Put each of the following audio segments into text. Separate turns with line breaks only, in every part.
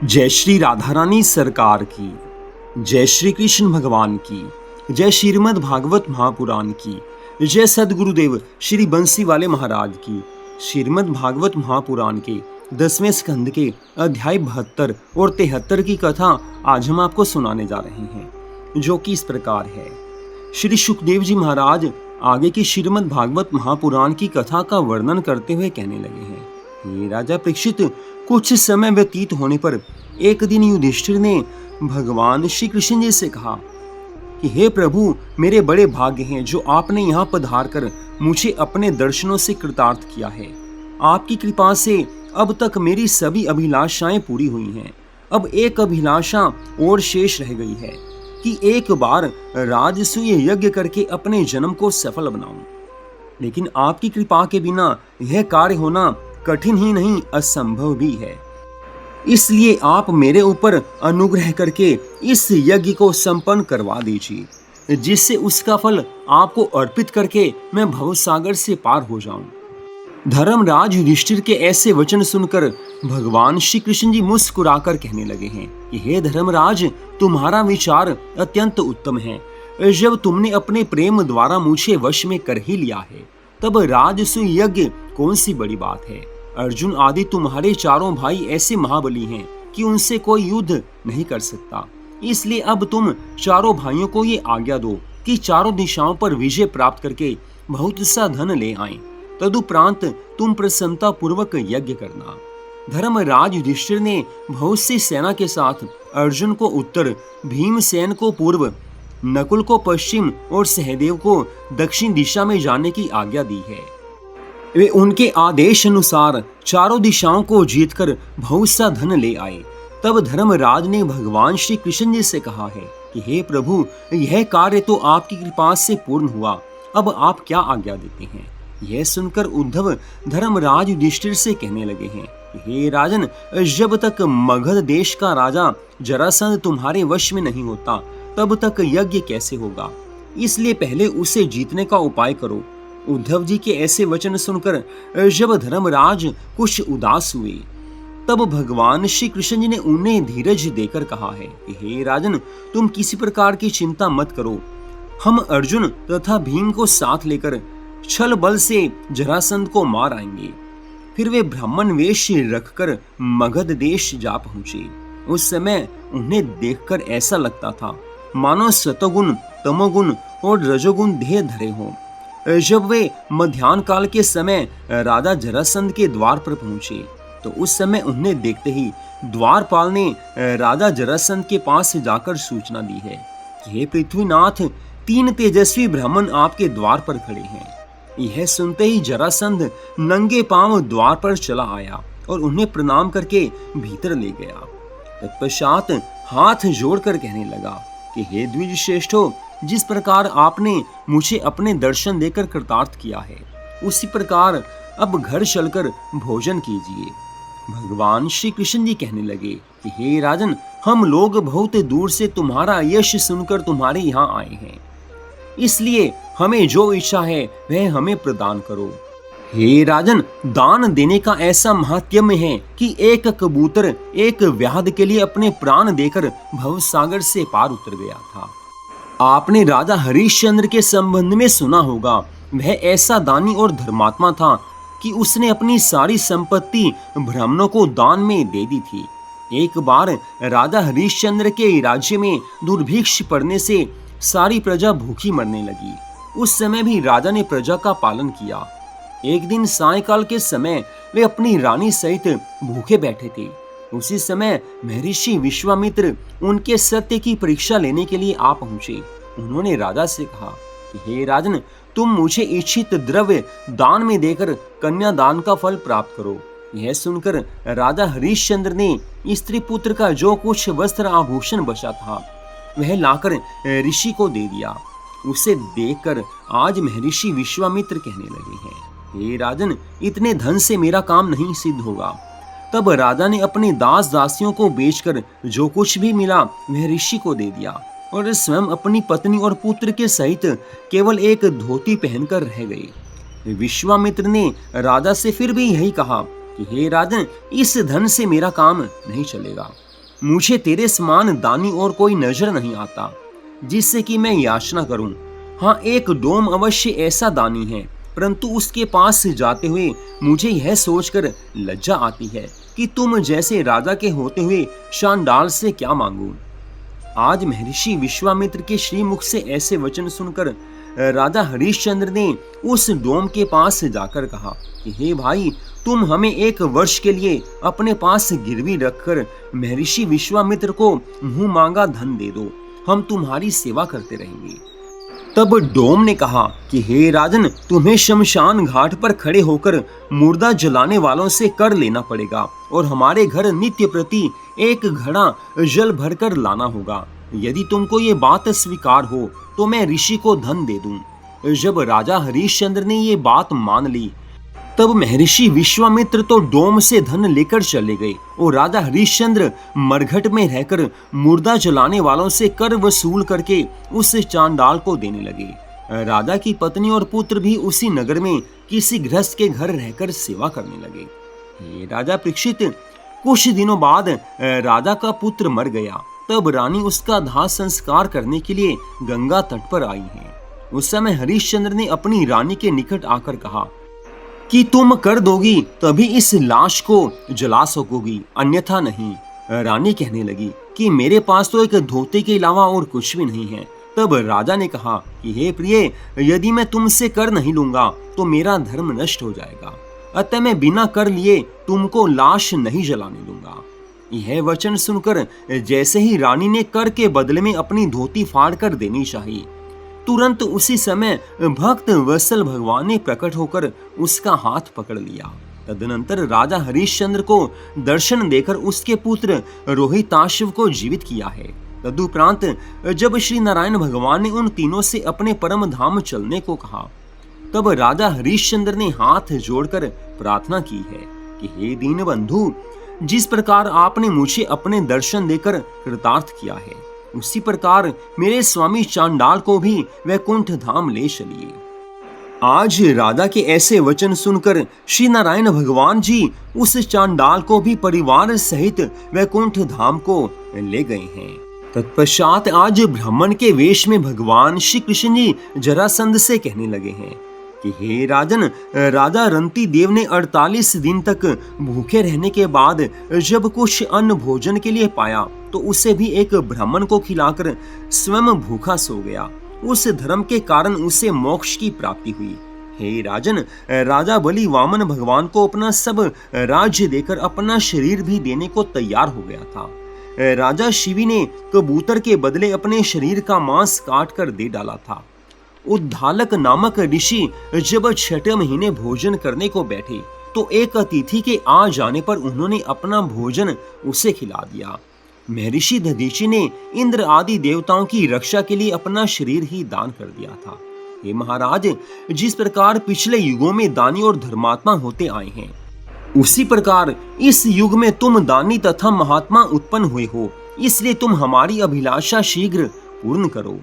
जय श्री राधा रानी सरकार की, जय श्री कृष्ण भगवान की, जय श्रीमद् भागवत महापुराण की, जय सदगुरुदेव श्री बंसी वाले महाराज की। श्रीमद् भागवत महापुराण के 10वें स्कंद के अध्याय 72 और 73 की कथा आज हम आपको सुनाने जा रहे हैं, जो कि इस प्रकार है। श्री सुखदेव जी महाराज आगे की श्रीमद् भागवत महापुराण की कथा का वर्णन करते हुए कहने लगे हैं। ये राजा परीक्षित, कुछ समय व्यतीत होने पर एक दिन युधिष्ठिर ने भगवान श्री कृष्ण जी से कहा कि हे प्रभु, मेरे बड़े भाग्य हैं जो आपने यहाँ पधार कर मुझे अपने दर्शनों से कृतार्थ किया है। आपकी कृपा से अब तक मेरी सभी अभिलाषाएं पूरी हुई हैं। अब एक अभिलाषा और शेष रह गई है कि एक बार राजसूय यज्ञ करके अपने जन्म को सफल बनाऊं। लेकिन आपकी कृपा के बिना यह कार्य होना कठिन ही नहीं, असंभव भी है। इसलिए आप मेरे ऊपर अनुग्रह करके इस यज्ञ को संपन्न करवा दीजिए, जिससे उसका फल आपको अर्पित करके मैं भवसागर से पार हो जाऊं। धर्मराज युधिष्ठिर के ऐसे वचन सुनकर भगवान श्री कृष्ण जी मुस्कुराकर कहने लगे हैं कि हे धर्मराज, तुम्हारा विचार अत्यंत उत्तम है। जब तुमने अपने प्रेम द्वारा मुझे वश में कर ही लिया है, तब राजसूय यज्ञ कौन सी बड़ी बात है। अर्जुन आदि तुम्हारे चारों भाई ऐसे महाबली हैं कि उनसे कोई युद्ध नहीं कर सकता। इसलिए अब तुम चारों भाइयों को ये आज्ञा दो कि चारों दिशाओं पर विजय प्राप्त करके बहुत सा धन ले आएं। तदुपरांत तुम प्रसन्नता पूर्वक यज्ञ करना। धर्मराज युधिष्ठिर ने बहुत सी सेना के साथ अर्जुन को उत्तर, भीमसेन को पूर्व, नकुल को पश्चिम और सहदेव को दक्षिण दिशा में जाने की आज्ञा दी है। वे उनके आदेश अनुसार चारों दिशाओं को जीतकर बहुत सा धन ले आए। तब धर्मराज ने भगवान श्री कृष्ण जी से कहा है कि हे प्रभु, यह कार्य तो आपकी कृपा से पूर्ण हुआ। अब आप क्या आज्ञा देते हैं। यह सुनकर उद्धव धर्मराज युधिष्ठिर से कहने लगे हैं कि हे राजन, जब तक मगध देश का राजा जरासंध तुम्हारे वश में नहीं होता, तब तक यज्ञ कैसे होगा। इसलिए पहले उसे जीतने का उपाय करो। उद्धव जी के ऐसे वचन सुनकर जब धर्मराज कुछ उदास हुए, तब भगवान श्री कृष्ण जी ने उन्हें धीरज देकर कहा है कि हे राजन, तुम किसी प्रकार की चिंता मत करो। हम अर्जुन तथा भीम को साथ लेकर छल बल से जरासंध को मार आएंगे। फिर वे ब्राह्मण वेश रखकर मगध देश जा पहुंचे। उस समय उन्हें देखकर ऐसा लगता था मानो सतोगुण, तमोगुण और रजोगुण देह धरे हों। जब वे मध्याह्न काल के समय राजा जरासंध के द्वार पर पहुंचे, तो उस समय उन्हें देखते ही द्वारपाल ने राजा जरासंध के पास जाकर सूचना दी है कि हे पृथ्वीनाथ, 3 तेजस्वी ब्राह्मण आपके द्वार पर खड़े हैं। यह सुनते ही जरासंध नंगे पांव द्वार पर चला आया और उन्हें प्रणाम करके भीतर ले गया। तत्पश्चात हाथ जोड़कर कहने लगा कि हे द्विज श्रेष्ठो, जिस प्रकार आपने मुझे अपने दर्शन देकर कृतार्थ किया है, उसी प्रकार अब घर चलकर भोजन कीजिए। भगवान श्री कृष्ण जी कहने लगे कि हे राजन, हम लोग बहुत दूर से तुम्हारा यश सुनकर तुम्हारे यहाँ आए हैं। इसलिए हमें जो इच्छा है वह हमें प्रदान करो। हे राजन, दान देने का ऐसा महात्म्य है कि एक कबूतर एक व्याध के लिए अपने प्राण देकर भवसागर से पार उतर गया था। आपने राजा हरिश्चंद्र के संबंध में सुना होगा। वह ऐसा दानी और धर्मात्मा था कि उसने अपनी सारी संपत्ति ब्राह्मणों को दान में दे दी थी। एक बार राजा हरिश्चंद्र के राज्य में दुर्भिक्ष पड़ने से सारी प्रजा भूखी मरने लगी। उस समय भी राजा ने प्रजा का पालन किया। एक दिन सायंकाल के समय वे अपनी रानी सहित भूखे बैठे थे। उसी समय महर्षि विश्वामित्र उनके सत्य की परीक्षा लेने के लिए आ पहुंचे। उन्होंने राजा से कहा कि हे राजन, तुम मुझे इच्छित द्रव्य दान में देकर कन्यादान का फल प्राप्त करो। यह सुनकर राजा हरिश्चंद्र ने स्त्री पुत्र का जो कुछ वस्त्र आभूषण बचा था वह लाकर ऋषि को दे दिया। उसे देखकर आज महर्षि विश्वामित्र कहने लगे हैं, हे राजन, इतने धन से मेरा काम नहीं सिद्ध होगा। तब राजा ने अपने दास दासियों को बेचकर जो कुछ भी मिला वह ऋषि को दे दिया और स्वयं अपनी पत्नी और पुत्र के सहित केवल एक धोती पहनकर रह गए। विश्वामित्र ने राजा से फिर भी यही कहा कि हे राजन, इस धन से मेरा काम नहीं चलेगा। मुझे तेरे समान दानी और कोई नजर नहीं आता जिससे कि मैं याचना करूं। हाँ, एक डोम अवश्य ऐसा दानी है, परंतु उसके पास से जाते हुए मुझे यह सोचकर लज्जा आती है कि तुम जैसे राजा के होते हुए शांडाल से क्या मांगूं। आज महर्षि विश्वामित्र के श्रीमुख से ऐसे वचन सुनकर राजा हरिश्चंद्र ने उस डोम के पास से जाकर कहा कि हे भाई, तुम हमें 1 वर्ष के लिए अपने पास गिरवी रखकर महर्षि विश्वामित्र को मुंह मांगा धन दे दो, हम तुम्हारी सेवा करते रहेंगे। तब डोम ने कहा कि हे राजन, तुम्हें शमशान घाट पर खड़े होकर मुर्दा जलाने वालों से कर लेना पड़ेगा और हमारे घर नित्य प्रति 1 घड़ा जल भरकर लाना होगा। यदि तुमको ये बात स्वीकार हो तो मैं ऋषि को धन दे दूं। जब राजा हरिश्चंद्र ने ये बात मान ली तब महर्षि विश्वामित्र तो डोम से धन लेकर चले गए और राजा हरिश्चंद्र मरघट में रहकर मुर्दा जलाने वालों से कर वसूल करके उस चांडाल को देने लगे। राजा की पत्नी और पुत्र भी उसी नगर में किसी गृहस्थ के घर रहकर सेवा करने लगे। हे राजा परीक्षित, कुछ दिनों बाद राजा का पुत्र मर गया। तब रानी उसका दाह संस्कार करने के लिए गंगा तट पर आई है। उस समय हरिश्चंद्र ने अपनी रानी के निकट आकर कहा कि तुम कर दोगी तभी इस लाश को जला सकोगी, अन्यथा नहीं। रानी कहने लगी कि मेरे पास तो एक धोती के अलावा और कुछ भी नहीं है। तब राजा ने कहा कि हे प्रिय, यदि मैं तुमसे कर नहीं लूंगा तो मेरा धर्म नष्ट हो जाएगा, अतः मैं बिना कर लिए तुमको लाश नहीं जलाने दूंगा। यह वचन सुनकर जैसे ही रानी ने कर के बदले में अपनी धोती फाड़ कर देनी चाहिए, तुरंत उसी समय भक्त वत्सल भगवान ने प्रकट होकर उसका हाथ पकड़ लिया। तदनंतर राजा हरिश्चंद्र को दर्शन देकर उसके पुत्र रोहिताश्व को जीवित किया है। तदुपरांत जब श्री नारायण भगवान ने उन तीनों से अपने परम धाम चलने को कहा, तब राजा हरिश्चंद्र ने हाथ जोड़कर प्रार्थना की है कि हे दीन बंधु, जिस प्रकार आपने मुझे अपने दर्शन देकर कृतार्थ किया है, उसी प्रकार मेरे स्वामी चांडाल को भी वैकुंठ धाम ले चलिए। आज राजा के ऐसे वचन सुनकर श्री नारायण भगवान जी उस चांडाल को भी परिवार सहित वैकुंठ धाम को ले गए हैं। तत्पश्चात आज ब्राह्मण के वेश में भगवान श्री कृष्ण जी जरासंध से कहने लगे हैं कि हे राजन, राजा रंती देव ने 48 दिन तक भूखे रहने के बाद जब कुछ अन्न भोजन के लिए पाया तो उसे भी एक ब्राह्मण को खिलाकर स्वयं भूखा सो गया। उस धर्म के कारण उसे मोक्ष की प्राप्ति हुई। हे राजन, राजा बलि वामन भगवान को अपना सब राज्य देकर अपना शरीर भी देने को तैयार हो गया था। राजा शिवी ने कबूतर के बदले अपने शरीर का मांस काट कर दे डाला था। उद्धालक नामक ऋषि जब 6 महीने भोजन करने को बैठे तो एक अतिथि के आ जाने पर उन्होंने अपना भोजन उसे खिला दिया। महर्षि दधीचि ने इंद्र आदि देवताओं की रक्षा के लिए अपना शरीर ही दान कर दिया था। हे महाराज, जिस प्रकार पिछले युगों में दानी और धर्मात्मा होते आए हैं, उसी प्रकार इस युग में तुम दानी तथा महात्मा उत्पन्न हुए हो, इसलिए तुम हमारी अभिलाषा शीघ्र पूर्ण करो।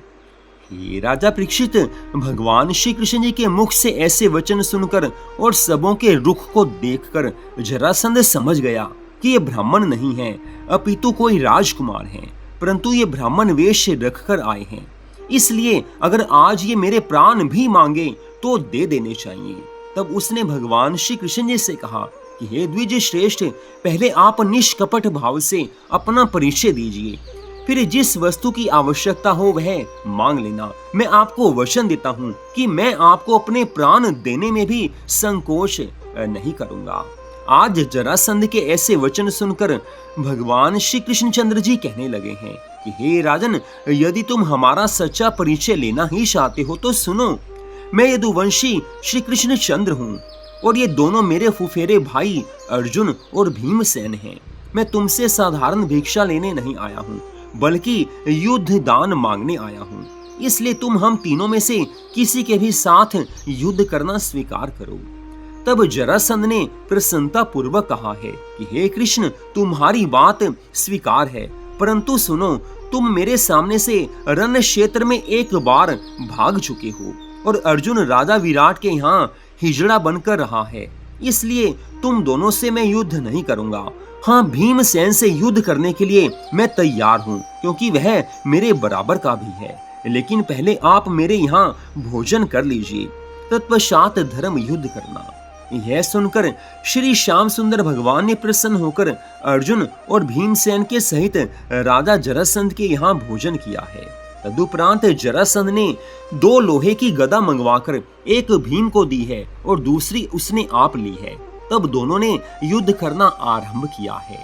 हे राजा परीक्षित, भगवान श्री कृष्ण जी के मुख से ऐसे वचन सुनकर और सबों के रुख को देखकर जरासंध समझ गया कि ये ब्राह्मण नहीं है, अपितु कोई राजकुमार हैं, परंतु ये ब्राह्मण वेश रखकर आए हैं। इसलिए अगर आज ये मेरे प्राण भी मांगे तो दे देने चाहिए। तब उसने भगवान श्री कृष्ण जी से कहा कि हे द्विज श्रेष्ठ, पहले आप निष्कपट भाव से अपना परिचय दीजिए, फिर जिस वस्तु की आवश्यकता हो वह मांग लेना। मैं आपको वचन देता हूँ कि मैं आपको अपने प्राण देने में भी संकोच नहीं करूंगा। आज जरासंध के ऐसे वचन सुनकर भगवान श्री कृष्णचंद्र जी कहने लगे हैं कि हे राजन, यदि तुम हमारा सच्चा परिचय लेना ही चाहते हो तो सुनो। मैं यदुवंशी श्री कृष्णचंद्र हूँ और ये दोनों मेरे फुफेरे भाई अर्जुन और भीमसेन हैं। मैं तुमसे साधारण भिक्षा लेने नहीं आया हूँ, बल्कि युद्ध दान मांगने आया हूँ। इसलिए तुम हम तीनों में से किसी के भी साथ युद्ध करना स्वीकार करो। तब जरासंध ने प्रसन्नता पूर्वक कहा है कि हे कृष्ण, तुम्हारी बात स्वीकार है, परंतु सुनो, तुम मेरे सामने से रण क्षेत्र में एक बार भाग चुके हो और अर्जुन राजा विराट के यहाँ हिजड़ा बनकर रहा है, इसलिए तुम दोनों से मैं युद्ध नहीं करूंगा। हाँ, भीमसेन से युद्ध करने के लिए मैं तैयार हूँ, क्योंकि वह मेरे बराबर का भी है। लेकिन पहले आप मेरे यहाँ भोजन कर लीजिए, तत्पश्चात धर्म युद्ध करना। यह सुनकर श्री श्याम सुंदर भगवान ने प्रसन्न होकर अर्जुन और भीमसेन के सहित राजा जरासंध के यहाँ भोजन किया है। तदुपरांत जरासंध ने 2 लोहे की गदा मंगवाकर एक भीम को दी है और दूसरी उसने आप ली है। तब दोनों ने युद्ध करना आरंभ किया है।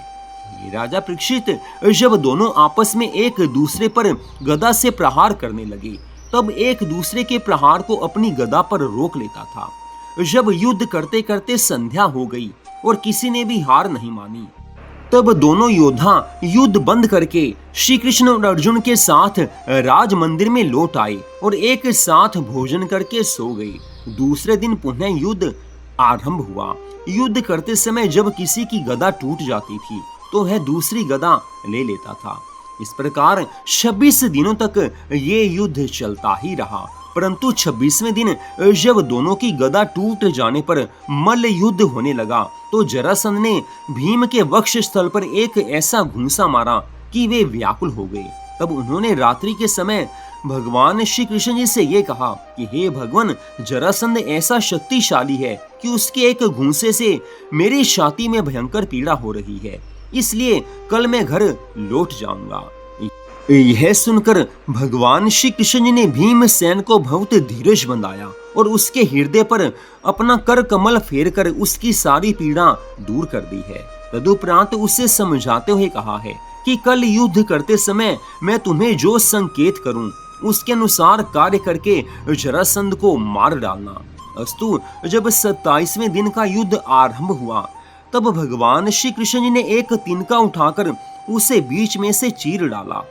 ये राजा परीक्षित, जब दोनों आपस में एक दूसरे पर गदा से प्रहार करने लगे, तब एक दूसरे के प्रहार को अपनी गदा पर रोक लेता था। जब युद्ध करते करते संध्या हो गई और किसी ने भी हार नहीं मानी, तब दोनों योद्धा युद्ध बंद करके श्री कृष्ण और अर्जुन के साथ राज मंदिर में लौट आए और एक साथ भोजन करके सो गए। दूसरे दिन पुनः युद्ध आरंभ हुआ। युद्ध करते समय जब किसी की गदा टूट जाती थी तो वह दूसरी गदा ले लेता था। इस प्रकार 26 दिनों तक ये युद्ध चलता ही रहा। परंतु 26वें दिन जब दोनों की गदा टूट जाने पर मल्ल युद्ध होने लगा, तो जरासंध ने भीम के वक्ष स्थल पर एक ऐसा घूंसा मारा कि वे व्याकुल हो गए। तब उन्होंने रात्रि के समय भगवान श्री कृष्ण जी से ये कहा कि हे भगवान, जरासंध ऐसा शक्तिशाली है कि उसके एक घूंसे से मेरी छाती में भयंकर पीड़ा हो रही है, इसलिए कल मैं घर लौट जाऊंगा। यह सुनकर भगवान श्री कृष्ण जी ने भीमसेन को बहुत धीरज बंधाया और उसके हृदय पर अपना कर कमल फेर कर उसकी सारी पीड़ा दूर कर दी है। तदुपरांत उसे समझाते हुए कहा है कि कल युद्ध करते समय मैं तुम्हें जो संकेत करूं उसके अनुसार कार्य करके जरासंध को मार डालना। अस्तु, जब 27वें दिन का युद्ध आरंभ हुआ, तब भगवान श्री कृष्ण जी ने एक तिनका उठाकर उसे बीच में से चीर डाला।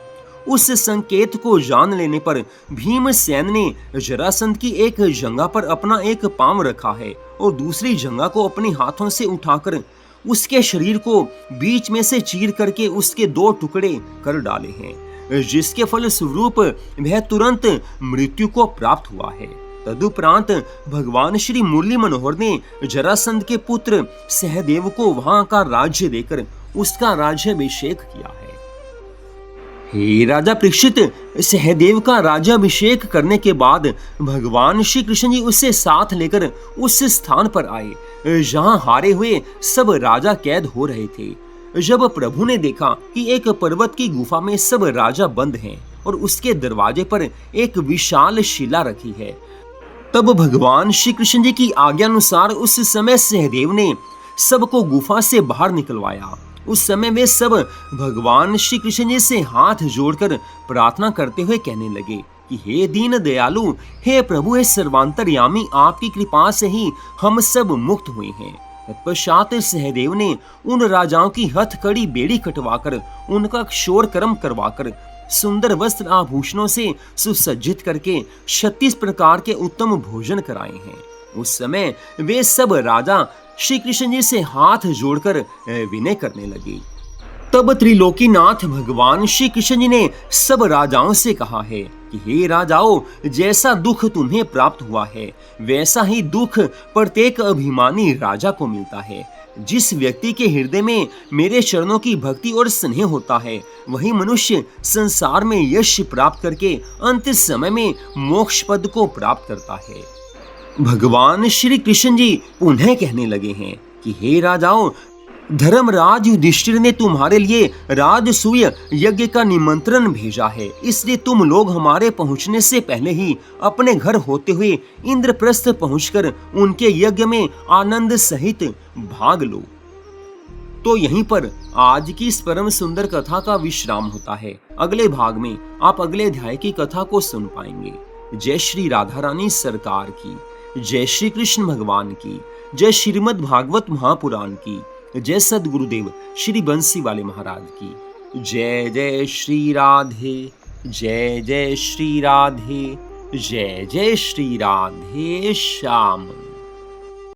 उस संकेत को जान लेने पर भीमसेन ने जरासंध की एक जंघा पर अपना एक पांव रखा है और दूसरी जंघा को अपने हाथों से उठाकर उसके शरीर को बीच में से चीर करके उसके 2 टुकड़े कर डाले हैं, जिसके फल स्वरूप वह तुरंत मृत्यु को प्राप्त हुआ है। तदुपरांत भगवान श्री मुरली मनोहर ने जरासंध के पुत्र सहदेव को वहां का राज्य देकर उसका राज्याभिषेक किया है। हे राजा परीक्षित, सहदेव का राज्याभिषेक करने के बाद भगवान श्री कृष्ण जी उसे साथ लेकर उस स्थान पर आए जहां हारे हुए सब राजा कैद हो रहे थे। जब प्रभु ने देखा कि एक पर्वत की गुफा में सब राजा बंद हैं और उसके दरवाजे पर एक विशाल शिला रखी है, तब भगवान श्री कृष्ण जी की आज्ञा अनुसार उस समय सहदेव ने सबको गुफा से बाहर निकलवाया। उस समय वे सब भगवान श्री कृष्ण जी से हाथ जोड़कर प्रार्थना करते हुए कहने लगे कि हे दीन दयालु, हे प्रभु, हे सर्वांतर्यामी, आपकी कृपा से ही हम सब मुक्त हुए हैं। तत्पश्चात सहदेव ने उन राजाओं की हथकड़ी बेड़ी कटवाकर उनका क्षौर कर्म करवाकर सुंदर वस्त्र आभूषणों से सुसज्जित करके 36 प्रकार के उत्तम भोजन कराए हैं। उस समय वे सब राजा श्री कृष्ण जी से हाथ जोड़कर विनय करने लगे। तब त्रिलोकीनाथ भगवान श्री कृष्ण जी ने सब राजाओं से कहा है कि हे राजाओं, जैसा दुख तुम्हें प्राप्त हुआ है वैसा ही दुख प्रत्येक अभिमानी राजा को मिलता है। जिस व्यक्ति के हृदय में मेरे चरणों की भक्ति और स्नेह होता है, वही मनुष्य संसार में यश प्राप्त करके अंत समय में मोक्ष पद को प्राप्त करता है। भगवान श्री कृष्ण जी पुनः कहने लगे हैं कि हे राजाओं, धर्मराज युधिष्ठिर ने तुम्हारे लिए राजसूय यज्ञ का निमंत्रण भेजा है, इसलिए तुम लोग हमारे पहुंचने से पहले ही अपने घर होते हुए इंद्रप्रस्थ पहुंचकर उनके यज्ञ में आनंद सहित भाग लो। तो यहीं पर आज की इस परम सुंदर कथा का विश्राम होता है। अगले भाग में आप अगले अध्याय की कथा को सुन पाएंगे। जय श्री राधा रानी सरकार की, जय श्री कृष्ण भगवान की, जय श्रीमद् भागवत महापुराण की, जय सद्गुरुदेव श्री बंसी वाले महाराज की। जय जय श्री राधे, जय जय श्री राधे, जय जय श्री राधे श्याम।